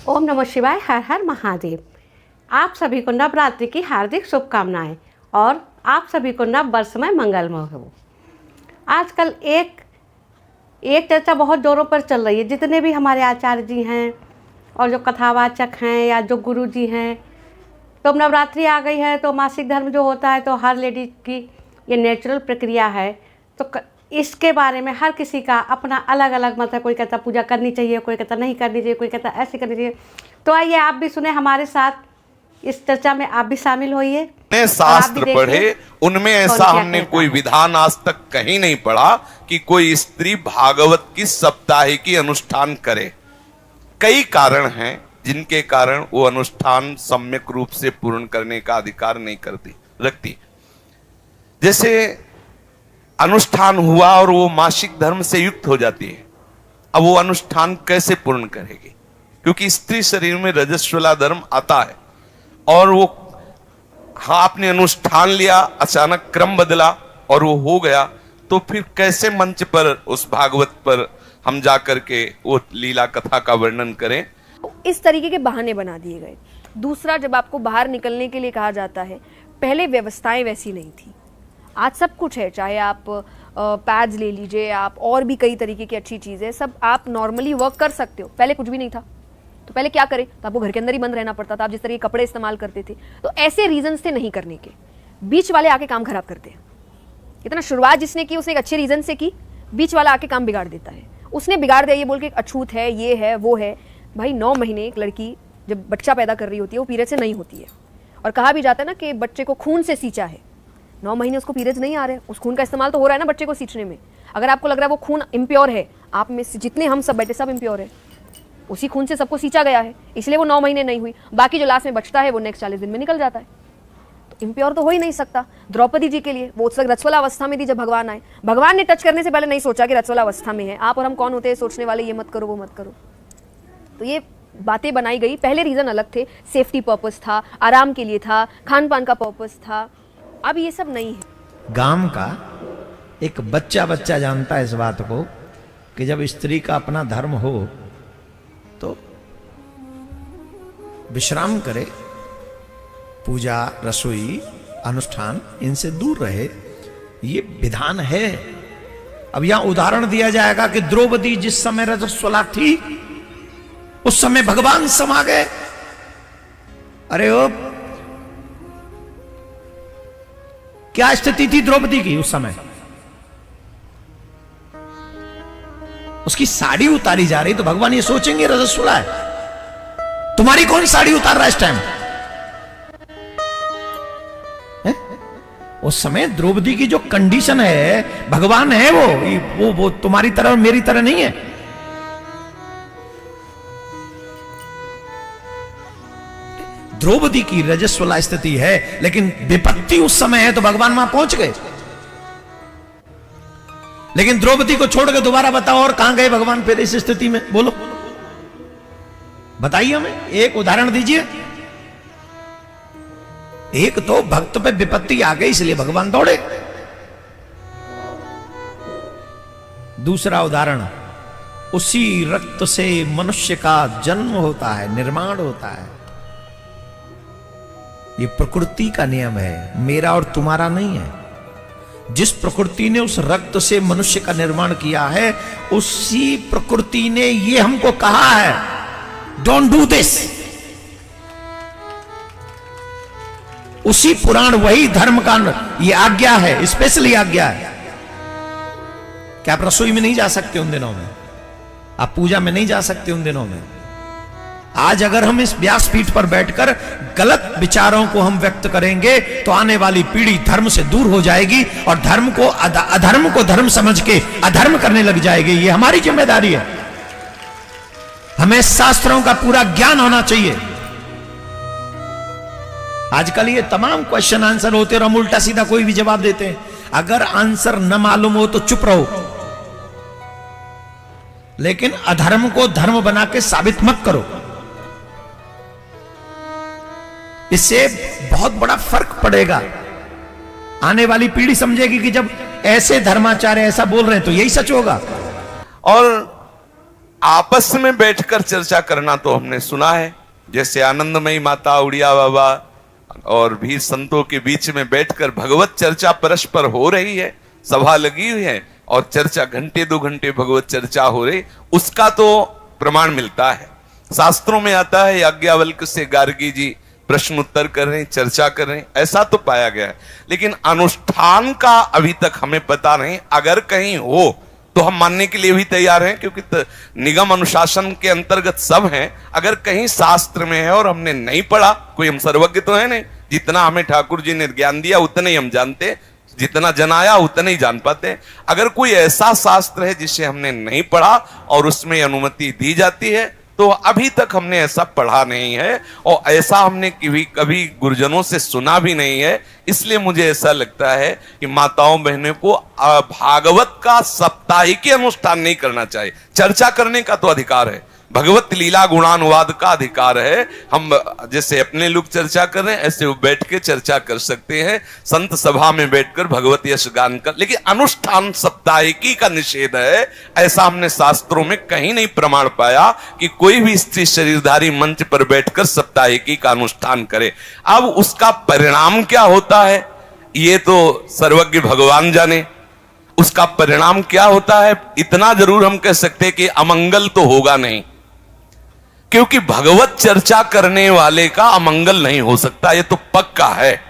ओम नमः शिवाय। हर हर महादेव। आप सभी को नवरात्रि की हार्दिक शुभकामनाएं और आप सभी को नव वर्षमय मंगलमय हो। आजकल एक चर्चा बहुत जोरों पर चल रही है। जितने भी हमारे आचार्य जी हैं और जो कथावाचक हैं या जो गुरु जी हैं, तो नवरात्रि आ गई है तो मासिक धर्म जो होता है तो हर लेडी की ये नेचुरल प्रक्रिया है। तो इसके बारे में हर किसी का अपना अलग अलग मत है। कोई कहता पूजा करनी चाहिए, कोई कहता नहीं करनी चाहिए, कोई कहता ऐसे करनी चाहिए। तो आइए आप भी सुने हमारे साथ, इस चर्चा में आप भी शामिल होइए। शास्त्र पढ़े उनमें ऐसा हमने कोई विधान आज तक कहीं नहीं पढ़ा कि कोई स्त्री भागवत की सप्ताहिकी अनुष्ठान करे। कई कारण हैं जिनके कारण वो अनुष्ठान सम्यक रूप से पूर्ण करने का अधिकार नहीं रखती। जैसे अनुष्ठान हुआ और वो मासिक धर्म से युक्त हो जाती है, अब वो अनुष्ठान कैसे पूर्ण करेगी? क्योंकि स्त्री शरीर में रजस्वला धर्म आता है और वो आपने अनुष्ठान लिया, अचानक क्रम बदला और वो हो गया, तो फिर कैसे मंच पर उस भागवत पर हम जाकर के वो लीला कथा का वर्णन करें? इस तरीके के बहाने बना दिए गए। दूसरा, जब आपको बाहर निकलने के लिए कहा जाता है, पहले व्यवस्थाएं वैसी नहीं थी। आज सब कुछ है, चाहे आप पैड्स ले लीजिए, आप और भी कई तरीके की अच्छी चीज़ें, सब आप नॉर्मली वर्क कर सकते हो। पहले कुछ भी नहीं था, तो पहले क्या करें? तो आपको घर के अंदर ही बंद रहना पड़ता था। आप जिस तरह के कपड़े इस्तेमाल करते थे, तो ऐसे रीजंस थे नहीं करने के। बीच वाले आके काम खराब करते हैं। इतना शुरुआत जिसने की उसने एक अच्छे रीजन से की, बीच वाला आके काम बिगाड़ देता है। उसने बिगाड़ दिया ये बोल के अछूत है, ये है, वो है। भाई 9 महीने एक लड़की जब बच्चा पैदा कर रही होती है वो पीरियड से नहीं होती है, और कहा भी जाता है ना कि बच्चे को खून से सींचा है। 9 महीने उसको पीरियड्स नहीं आ रहे, उस खून का इस्तेमाल तो हो रहा है ना बच्चे को सींचने में। अगर आपको लग रहा है वो खून इम्प्योर है, आप में से जितने हम सब बैठे सब इम्प्योर है, उसी खून से सबको सींचा गया है, इसलिए वो 9 महीने नहीं हुई। बाकी जो लास्ट में बचता है वो नेक्स्ट 40 दिन में निकल जाता है। तो इम्प्योर तो हो ही नहीं सकता। द्रौपदी जी के लिए वो उस वक्त रजस्वला अवस्था में थी जब भगवान आए। भगवान ने टच करने से पहले नहीं सोचा कि रजस्वला अवस्था में है। आप और हम कौन होते हैं सोचने वाले, ये मत करो वो मत करो। तो ये बातें बनाई गई। पहले रीज़न अलग थे, सेफ्टी पर्पस था, आराम के लिए था, खान पान का पर्पस था। अब ये सब नहीं है। गांव का एक बच्चा जानता है इस बात को कि जब स्त्री का अपना धर्म हो तो विश्राम करे, पूजा, रसोई, अनुष्ठान इनसे दूर रहे। ये विधान है। अब यहां उदाहरण दिया जाएगा कि द्रौपदी जिस समय रजस्वला थी उस समय भगवान समा गए। अरे ओ, क्या स्थिति थी द्रौपदी की उस समय? उसकी साड़ी उतारी जा रही तो भगवान ये सोचेंगे रजस्वला है, तुम्हारी कौन साड़ी उतार रहा है इस टाइम? उस समय द्रौपदी की जो कंडीशन है, भगवान है वो तुम्हारी तरह और मेरी तरह नहीं है। द्रौपदी की रजस्वला स्थिति है, लेकिन विपत्ति उस समय है तो भगवान वहां पहुंच गए। लेकिन द्रौपदी को छोड़ के दोबारा बताओ और कहां गए भगवान फिर इस स्थिति में? बोलो, बताइए हमें, एक उदाहरण दीजिए। एक तो भक्त पे विपत्ति आ गई इसलिए भगवान दौड़े। दूसरा उदाहरण, उसी रक्त से मनुष्य का जन्म होता है, निर्माण होता है। ये प्रकृति का नियम है, मेरा और तुम्हारा नहीं है। जिस प्रकृति ने उस रक्त से मनुष्य का निर्माण किया है, उसी प्रकृति ने ये हमको कहा है, डोंट डू दिस। उसी पुराण, वही धर्म का ये आज्ञा है, स्पेशली आज्ञा है कि आप रसोई में नहीं जा सकते उन दिनों में, आप पूजा में नहीं जा सकते उन दिनों में। आज अगर हम इस व्यासपीठ पर बैठकर गलत विचारों को हम व्यक्त करेंगे तो आने वाली पीढ़ी धर्म से दूर हो जाएगी और धर्म को अधर्म को धर्म समझ के अधर्म करने लग जाएगी। ये हमारी जिम्मेदारी है। हमें शास्त्रों का पूरा ज्ञान होना चाहिए। आजकल ये तमाम क्वेश्चन आंसर होते और हम उल्टा सीधा कोई भी जवाब देते हैं। अगर आंसर न मालूम हो तो चुप रहो, लेकिन अधर्म को धर्म बना के साबित मत करो। इससे बहुत बड़ा फर्क पड़ेगा। आने वाली पीढ़ी समझेगी कि जब ऐसे धर्माचार्य ऐसा बोल रहे हैं तो यही सच होगा। और आपस में बैठकर चर्चा करना तो हमने सुना है, जैसे आनंदमयी माता, उड़िया बाबा और भी संतों के बीच में बैठकर भगवत चर्चा परस्पर हो रही है, सभा लगी हुई है और चर्चा घंटे 2 घंटे भगवत चर्चा हो रही, उसका तो प्रमाण मिलता है। शास्त्रों में आता है याज्ञवल्क्य से गार्गी जी प्रश्न उत्तर कर रहे हैं, चर्चा कर रहे हैं, ऐसा तो पाया गया है। लेकिन अनुष्ठान का अभी तक हमें पता नहीं। अगर कहीं हो तो हम मानने के लिए भी तैयार हैं, क्योंकि निगम अनुशासन के अंतर्गत सब हैं। अगर कहीं शास्त्र में है और हमने नहीं पढ़ा, कोई हम सर्वज्ञ तो है नहीं, जितना हमें ठाकुर जी ने ज्ञान दिया उतने ही हम जानते, जितना जनाया उतने ही जान पाते। अगर कोई ऐसा शास्त्र है जिसे हमने नहीं पढ़ा और उसमें अनुमति दी जाती है, तो अभी तक हमने ऐसा पढ़ा नहीं है और ऐसा हमने कभी गुरुजनों से सुना भी नहीं है। इसलिए मुझे ऐसा लगता है कि माताओं बहनों को भागवत का साप्ताहिक अनुष्ठान नहीं करना चाहिए। चर्चा करने का तो अधिकार है, भगवत लीला गुणानुवाद का अधिकार है। हम जैसे अपने लोग चर्चा कर रहे हैं, ऐसे वो बैठ के चर्चा कर सकते हैं, संत सभा में बैठकर भगवत यश गान कर। लेकिन अनुष्ठान साप्ताहिकी का निषेध है, ऐसा हमने शास्त्रों में कहीं नहीं प्रमाण पाया कि कोई भी स्त्री शरीरधारी मंच पर बैठकर साप्ताहिकी का अनुष्ठान करे। अब उसका परिणाम क्या होता है ये तो सर्वज्ञ भगवान जाने। उसका परिणाम क्या होता है इतना जरूर हम कह सकते हैं कि अमंगल तो होगा नहीं, क्योंकि भगवत चर्चा करने वाले का अमंगल नहीं हो सकता, ये तो पक्का है।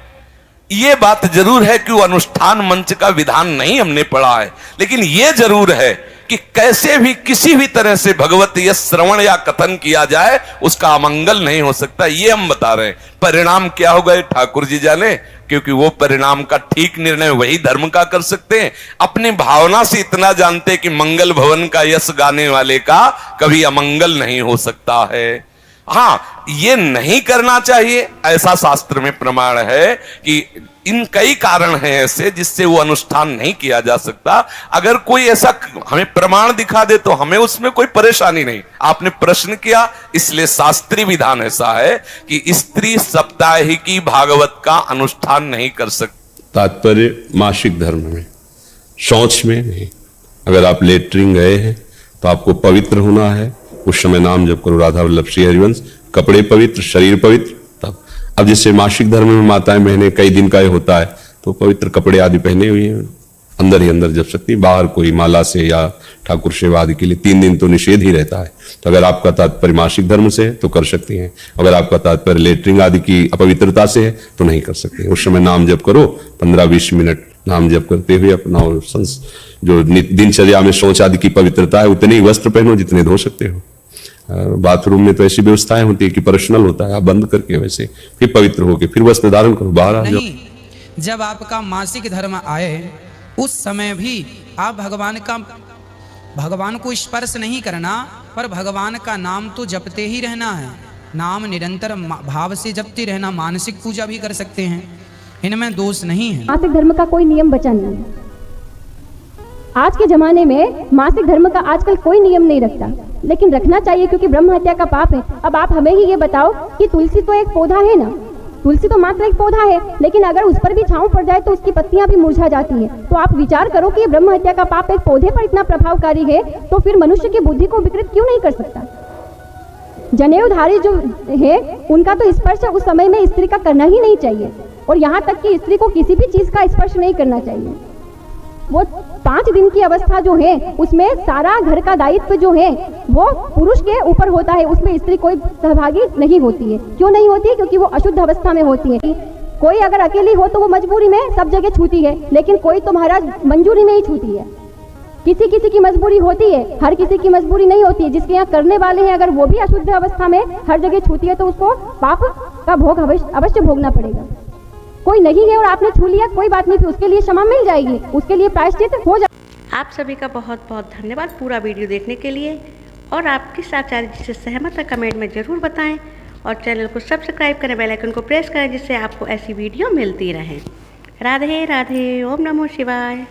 ये बात जरूर है कि वो अनुष्ठान मंच का विधान नहीं हमने पढ़ा है, लेकिन ये जरूर है कि कैसे भी किसी भी तरह से भगवत यश श्रवण या कथन किया जाए उसका अमंगल नहीं हो सकता, ये हम बता रहे हैं। परिणाम क्या होगा ठाकुर जी जाने, क्योंकि वो परिणाम का ठीक निर्णय वही धर्म का कर सकते हैं। अपनी भावना से इतना जानते कि मंगल भवन का यश गाने वाले का कभी अमंगल नहीं हो सकता है। हाँ, ये नहीं करना चाहिए ऐसा शास्त्र में प्रमाण है कि इन कई कारण हैं ऐसे जिससे वो अनुष्ठान नहीं किया जा सकता। अगर कोई ऐसा हमें प्रमाण दिखा दे तो हमें उसमें कोई परेशानी नहीं। आपने प्रश्न किया, इसलिए शास्त्रीय विधान ऐसा है कि स्त्री साप्ताहिकी भागवत का अनुष्ठान नहीं कर सकती। तात्पर्य मासिक धर्म में, शौच में नहीं। अगर आप लेटरिन गए हैं तो आपको पवित्र होना है, उस समय नाम जप करो राधा वल्लभ श्री हरिवंश। कपड़े पवित्र, शरीर पवित्र, तब। अब जैसे मासिक धर्म में माताएं बहनें कई दिन का होता है तो पवित्र कपड़े आदि पहने हुए हैं, अंदर ही अंदर जप सकती, बाहर कोई माला से या ठाकुर सेवा आदि के लिए 3 दिन तो निषेध ही रहता है। तो अगर आपका तात्पर्य मासिक धर्म से है तो कर सकती हैं, अगर आपका तात्पर्य लेटरिन आदि की अपवित्रता से है तो नहीं कर सकते। उस समय नाम जप करो, 15-20 मिनट नाम जप करते हुए अपना जो दिनचर्या में शौच आदि की पवित्रता है उतने ही वस्त्र पहनो जितने धो सकते हो। बाथरूम में तो ऐसी व्यवस्थाएं होती है कि पर्सनल होता है, आप बंद करके वैसे फिर पवित्र होके फिर वस्त्र धारण करो, बाहर आ जाओ। जब आपका मासिक धर्म आए उस समय भी आप भगवान को स्पर्श नहीं करना, पर भगवान का नाम तो जपते ही रहना है। नाम निरंतर भाव से जपते रहना, मानसिक पूजा भी कर सकते हैं, इनमें दोष नहीं है। मासिक धर्म का कोई नियम बचा नहीं है। आज के जमाने में मासिक धर्म का आजकल कोई नियम नहीं रखता, लेकिन रखना चाहिए क्योंकि ब्रह्म हत्या का पाप है। अब आप हमें ही ये बताओ कि तुलसी तो एक पौधा है ना, तुलसी तो मात्र एक पौधा है, लेकिन अगर उस पर भी छांव पड़ जाए तो उसकी पत्तियां भी मुरझा जाती हैं। तो आप विचार करो कि ब्रह्म हत्या का पाप एक पौधे पर इतना प्रभावकारी है, तो फिर मनुष्य की बुद्धि को विकृत क्यों नहीं कर सकता। जनेऊधारी जो है उनका तो स्पर्श उस समय में स्त्री का करना ही नहीं चाहिए, और यहाँ तक कि स्त्री को किसी भी चीज का स्पर्श नहीं करना चाहिए। वो 5 दिन की अवस्था जो है उसमें सारा घर का दायित्व जो है वो पुरुष के ऊपर होता है, उसमें स्त्री कोई सहभागी नहीं होती है। क्यों नहीं होती है? क्योंकि वो अशुद्ध अवस्था में होती है। कोई अगर अकेली हो तो वो मजबूरी में सब जगह छूती है, लेकिन कोई तो महाराज मंजूरी में ही छूती है। किसी किसी की मजबूरी होती है, हर किसी की मजबूरी नहीं होती है। जिसके यहाँ करने वाले हैं अगर वो भी अशुद्ध अवस्था में हर जगह छूती है तो उसको पाप का भोग अवश्य भोगना पड़ेगा। कोई नहीं है और आपने छू लिया, कोई बात नहीं, फिर उसके लिए क्षमा मिल जाएगी, उसके लिए प्रायश्चित हो जाएगा। आप सभी का बहुत बहुत धन्यवाद पूरा वीडियो देखने के लिए, और आप किस आचार्य जी से सहमत है कमेंट में ज़रूर बताएं, और चैनल को सब्सक्राइब करें, बेल आइकन को प्रेस करें जिससे आपको ऐसी वीडियो मिलती रहे। राधे राधे, ओम नमो शिवाय।